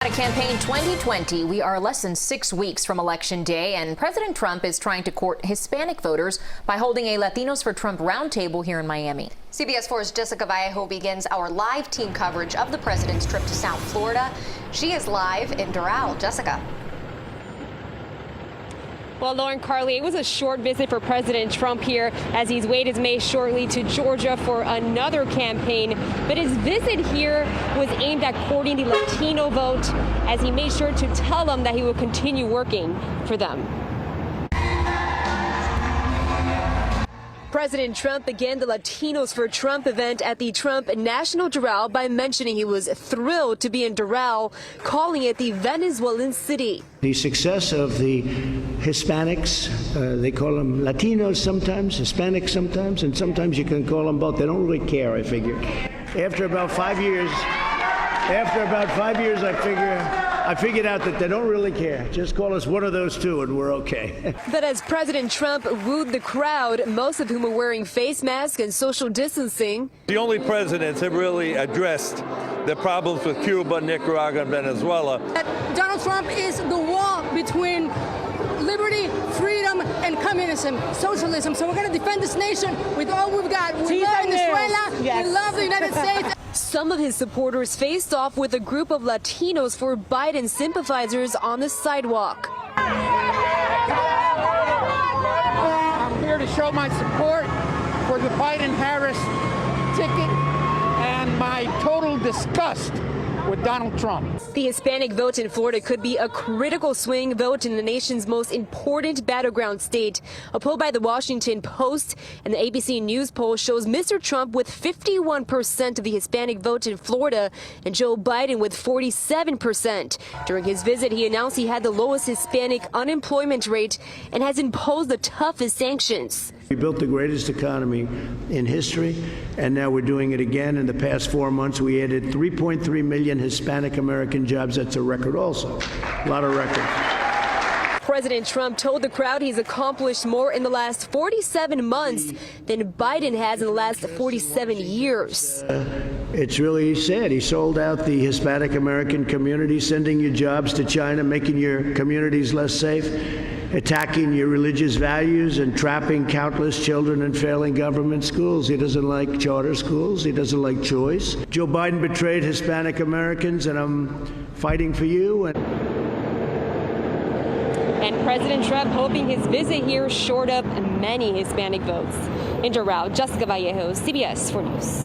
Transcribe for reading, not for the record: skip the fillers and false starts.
Campaign 2020, we are less than 6 weeks from Election Day, and President Trump is trying to court Hispanic voters by holding a Latinos for Trump roundtable here in Miami. CBS 4's Jessica Vallejo begins our live team coverage of the president's trip to South Florida. She is live in Doral. Jessica. Well, Lauren, Carly, it was a short visit for President Trump here as he's weighed his way shortly to Georgia for another campaign. But his visit here was aimed at courting the Latino vote as he made sure to tell them that he will continue working for them. President Trump began the Latinos for Trump event at the Trump National Doral by mentioning he was thrilled to be in Doral, calling it the Venezuelan city. The success of the Hispanics, they call them Latinos sometimes, Hispanics sometimes, and sometimes you can call them both. They don't really care, I figure. After about 5 years, I figured out that they don't really care. Just call us one of those two and we're okay. But as President Trump wooed the crowd, most of whom were wearing face masks and social distancing. The only presidents have really addressed the problems with Cuba, Nicaragua, and Venezuela. Donald Trump is the wall between liberty, freedom, and communism, socialism. So we're going to defend this nation with all we've got. We love Venezuela. Yes. We love the United States. Some of his supporters faced off with a group of Latinos for Biden sympathizers on the sidewalk. I'm here to show my support for the Biden-Harris ticket and my total disgust with Donald Trump. The Hispanic vote in Florida could be a critical swing vote in the nation's most important battleground state. A poll by the Washington Post and the ABC News poll shows Mr. Trump with 51% of the Hispanic vote in Florida and Joe Biden with 47%. During his visit, he announced he had the lowest Hispanic unemployment rate and has imposed the toughest sanctions. We built the greatest economy in history, and now we're doing it again. In the past 4 months, we added 3.3 million Hispanic American jobs. That's a record also. A lot of records. President Trump told the crowd he's accomplished more in the last 47 months than Biden has in the last 47 years. It's really sad. He sold out the Hispanic American community, sending your jobs to China, making your communities less safe, attacking your religious values, and trapping countless children in failing government schools. He doesn't like charter schools. He doesn't like choice. Joe Biden betrayed Hispanic Americans, and I'm fighting for you. And President Trump hoping his visit here shored up many Hispanic votes. In Doral, Jessica Vallejo, CBS 4 News.